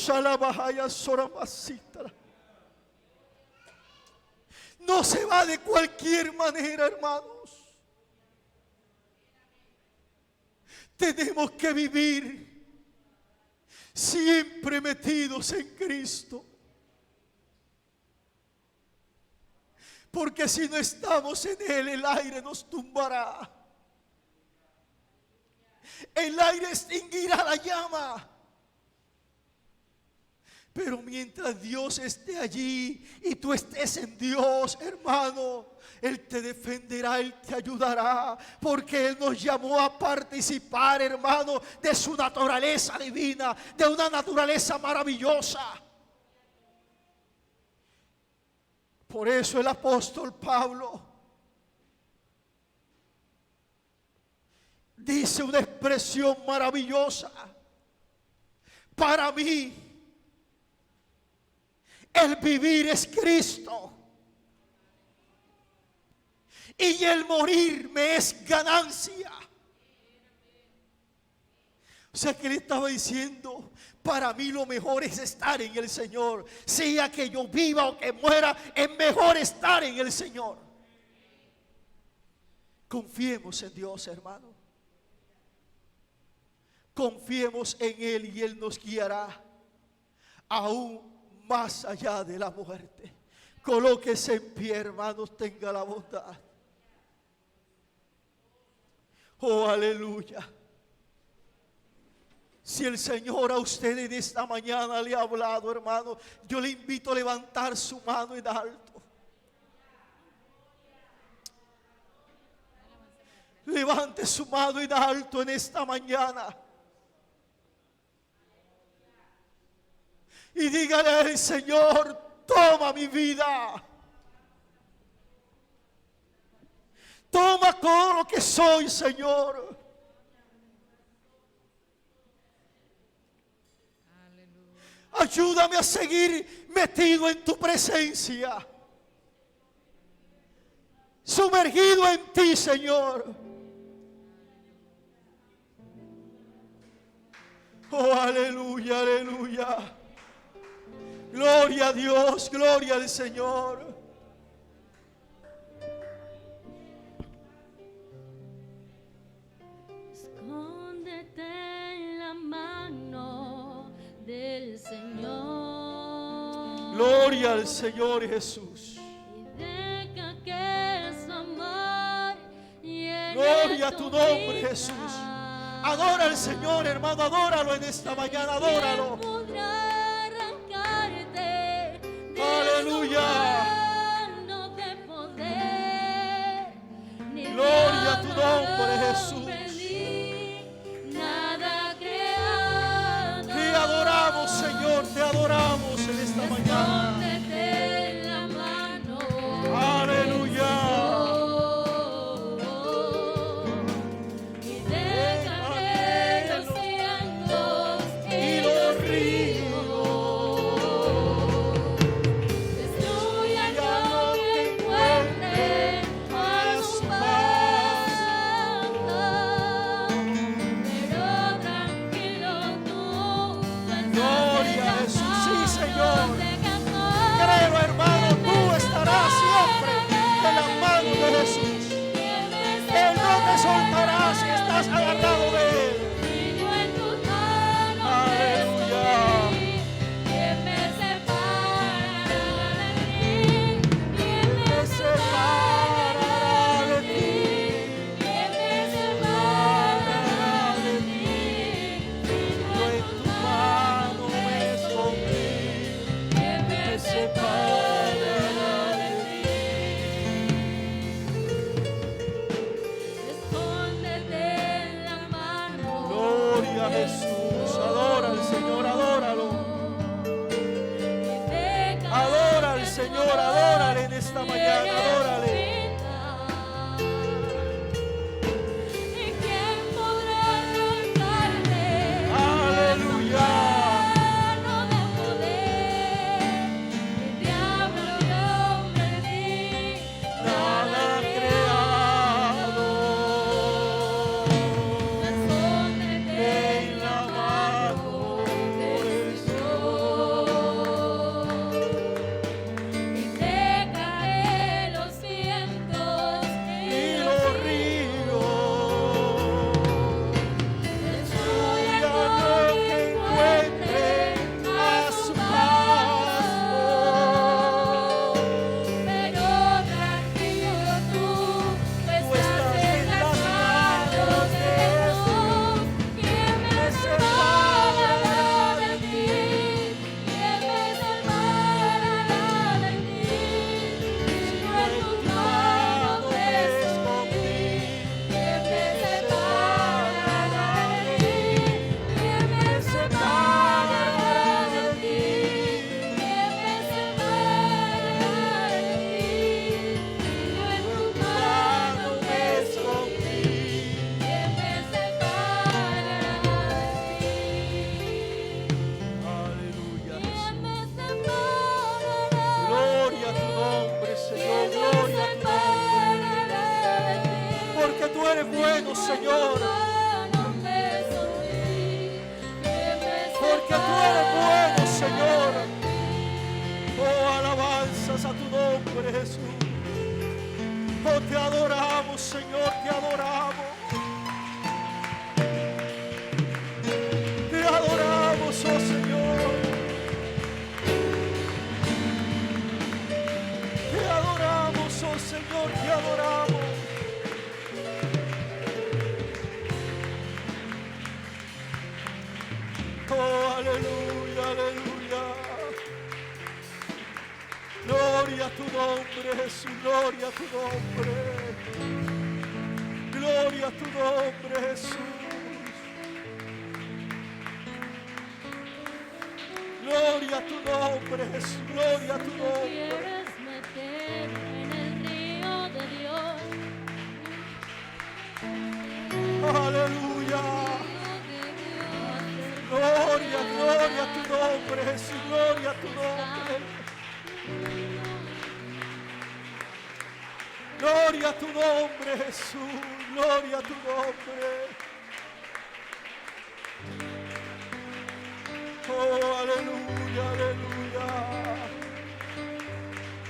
se va de cualquier manera, hermanos. Tenemos que vivir siempre metidos en Cristo. Porque si no estamos en Él, el aire nos tumbará. El aire extinguirá la llama. Pero mientras Dios esté allí y tú estés en Dios, hermano, Él te defenderá, Él te ayudará, porque Él nos llamó a participar, hermano, de su naturaleza divina, de una naturaleza maravillosa. Por eso el apóstol Pablo dice una expresión maravillosa: para mí el vivir es Cristo y el morir me es ganancia. O sea que él estaba diciendo: para mí lo mejor es estar en el Señor. Sea que yo viva o que muera, es mejor estar en el Señor. Confiemos en Dios, hermano. Confiemos en Él y Él nos guiará aún más allá de la muerte. Colóquese en pie, hermanos, tenga la bondad. Oh, aleluya. Si el Señor a usted en esta mañana le ha hablado, hermano, yo le invito a levantar su mano en alto. Levante su mano en alto en esta mañana. Y dígale al Señor: toma mi vida. Toma todo lo que soy, Señor. Ayúdame a seguir metido en tu presencia, sumergido en ti, Señor. Oh, aleluya, aleluya. Gloria a Dios, gloria al Señor. Escóndete en la mano del Señor. Gloria al Señor Jesús. Y deja que su amor llene Gloria a tu nombre, vida. Jesús. Adora al Señor, hermano, adóralo en esta mañana, adóralo. ¿Quién podrá arrancarte de Aleluya. su mano de poder? Ni Gloria a tu nada nombre, Jesús. ni nada creado. Te adoramos, Señor, te adoramos en esta mañana. Escóndete en la mano. Aleluya. Y deja que los llantos y los ríos destruyan lo que encuentren a su paso. Pero tranquilo tú, Gloria a Jesús, sí, Señor. te canto aleluya. Gloria a tu nombre, Jesús, gloria a tu nombre. Gloria a tu nombre, Jesús. Gloria a tu nombre, Jesús, gloria a tu nombre. Quieres meter en el río de Dios. Aleluya. Gloria, gloria a tu nombre, Jesús, gloria a tu nombre. Gloria a tu nombre, Jesús, gloria a tu nombre. Oh, aleluya, aleluya.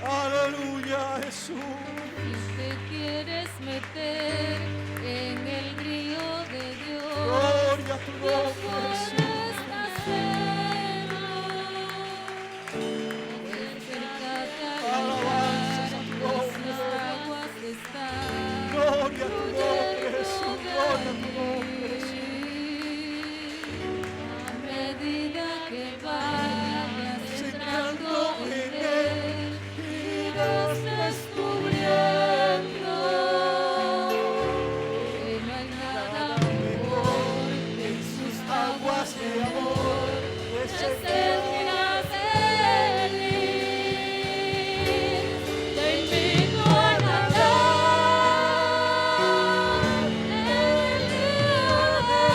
Aleluya, Jesús. Si te quieres meter en el río de Dios, Gloria a tu tú nombre, Jesús. puedes hacerlo. Acércate a Alabanzas a tu las nombre. aguas están. Gloria a tu nombre, Jesús, gloria a tu nombre, Jesús. A medida que vayas entrando en él, irás descubriendo que no hay nada mejor que en sus aguas de amor, Pues te sentirás feliz. Te invito a nadar en el río de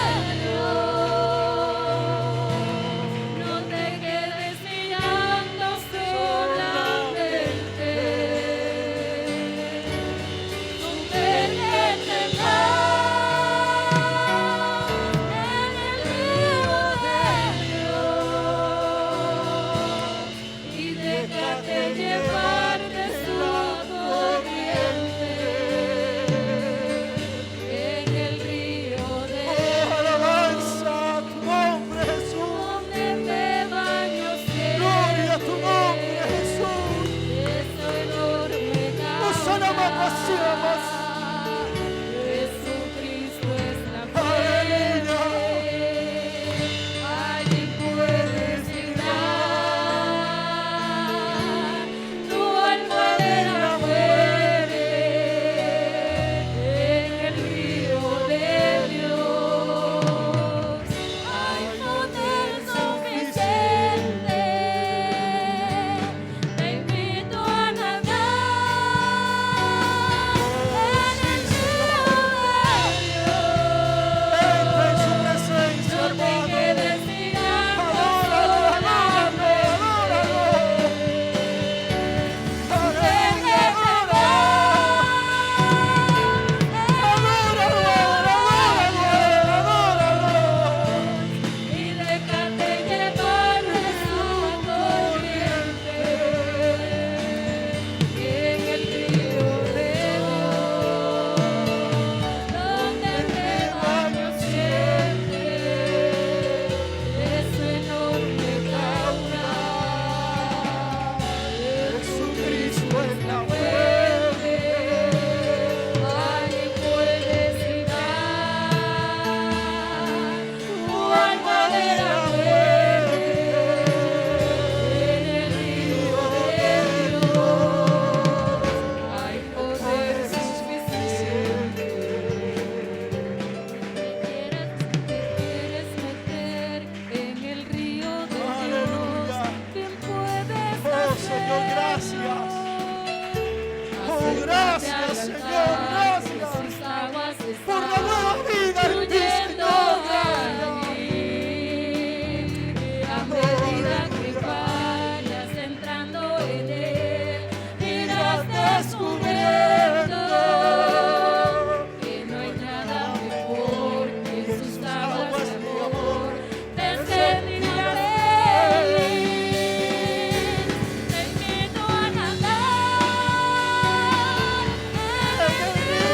Dios. No te quedes mirando solamente, sumérgete más en el río de Dios y déjate llevar de su corriente. En el río de alabanza a tu nombre, Jesús. donde me baño Gloria a tu siempre, nombre, Jesús. eso enorme Osana Mapasiamas. Jesucristo es la Aleluya. fuente, allí puedes llegar, tu almadera muere en el río de Dios, hay poder suficiente, te invito a nadar en el río de Entra en su Dios. presencia, No te hermano. quedes mirando Adóralo, solamente, adóralo, sumérgete más y déjate llevar de su corriente. En el río de Dios, donde me baño siempre, es su enorme caudal. Jesucristo es la Fuerte, allí puedes llegar, tu almadera muere en el río de Dios, hay poder suficiente. Te quieres meter en el río de Dios, Aleluya. bien puedes Oh, Señor, gracias. Oh, gracias, Señor, gracias. Sus aguas Por la nueva vida en ti, fluyendo Señor. a medida que vayas entrando en él, irás descubriendo que no hay nada mejor que sus aguas de amor. Te sentirás feliz. Te invito a nadar en el río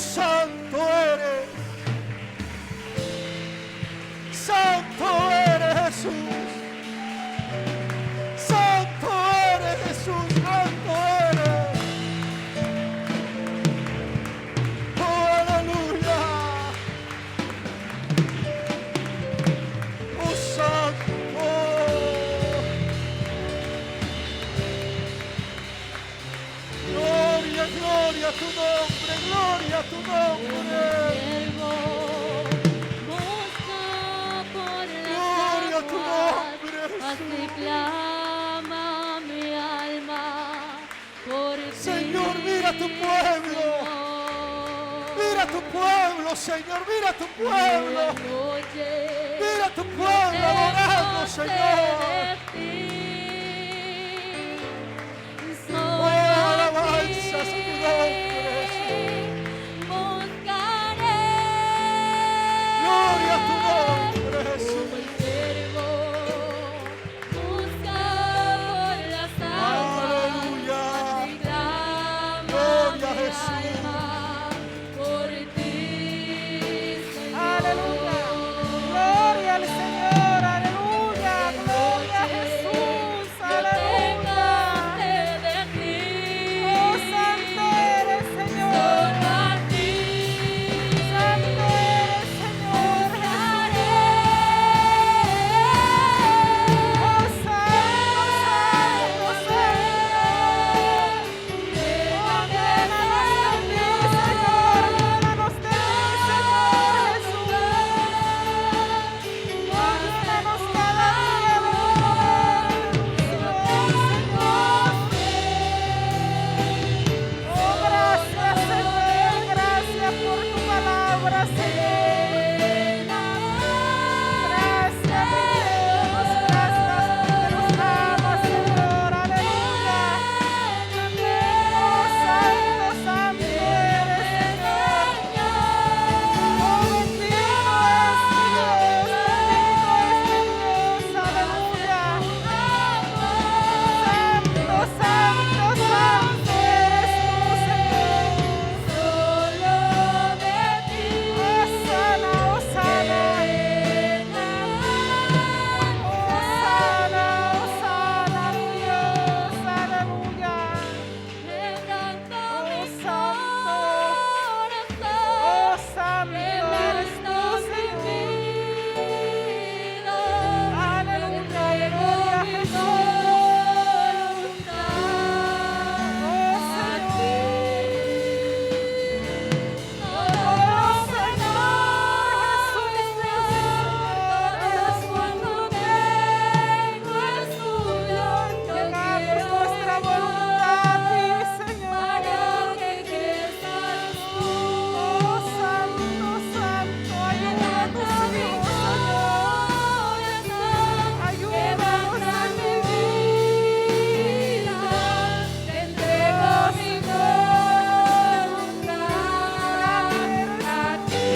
santo eres. Santo eres Jesús. Santo eres Jesús. Santo eres. Oh, aleluya. Oh, santo. Gloria, gloria a tu nombre, gloria a tu nombre. Siervo busca por Gloria a las tu aguas, nombre, así Jesús. clama mi alma por ti. Señor, mira tu pueblo. Mira tu pueblo, Señor, mira tu pueblo. Mira tu pueblo adorando, Señor. Oh, alabanza a tu nombre, Jesús. Gloria a tu nombre, Jesús. Aleluya. Gloria a Jesús. Aleluya. Gloria al Señor. Aleluya. Gloria a Jesús. Aleluya. Oh, santo eres, Señor. Santo eres, Señor Jesús. Oh, santo, santo, santo. Oh, llénanos de ti, Señor. Llénanos de ti, Señor Jesús. Oh, llénanos cada día de tu bendición, Señor. Oh, gracias, Señor. Gracias por tu palabra, Señor. Gracias, mi Dios. Gracias porque nos amas, Señor. Aleluya. Oh, santo, santo eres, Señor. Oh, bendito es mi Dios. Bendito es mi Dios. Aleluya. Santo, santo, santo eres tú, Señor. Osana, Osana. Osana, Osana, mi Dios. Aleluya. Oh, santo eres tú, Señor. Aleluya, gloria a Jesús. Oh, hagamos nuestra voluntad a ti, Señor. Oh, santo, santo, ayúdanos, Dios, Señor. Ayúdanos en mi vida. Te entrego mi voluntad a ti.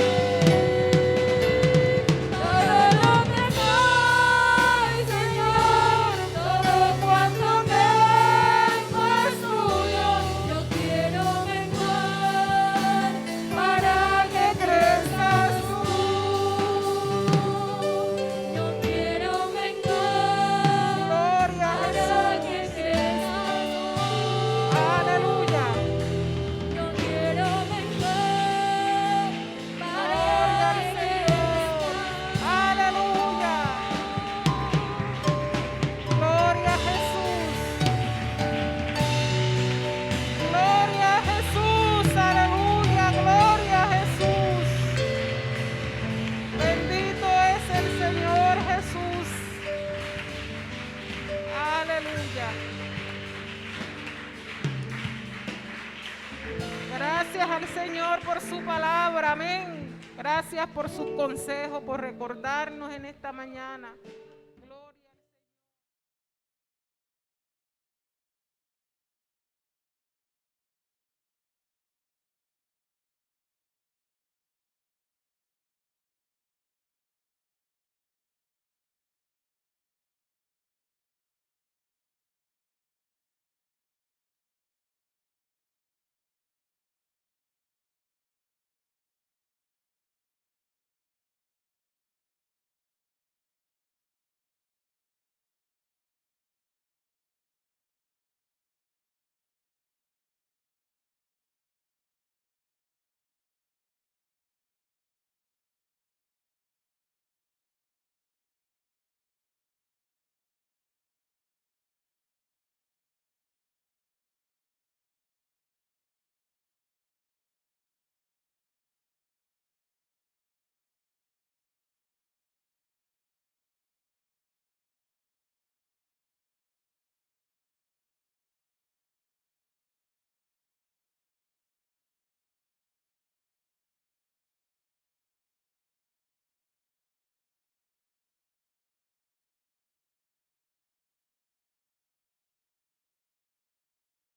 Todo lo que soy, Señor, todo cuanto tengo es tuyo. Yo quiero menguar para que crezcas tú. Yo quiero menguar gloria a Jesús. Aleluya. Yo quiero menguar gloria al Señor. Aleluya. Gloria a Jesús. Gloria a Jesús. Aleluya. Gloria a Jesús. Bendito es el Señor Jesús. Aleluya. Gracias al Señor por su palabra. Amén. Gracias por sus consejos, por recordarnos en esta mañana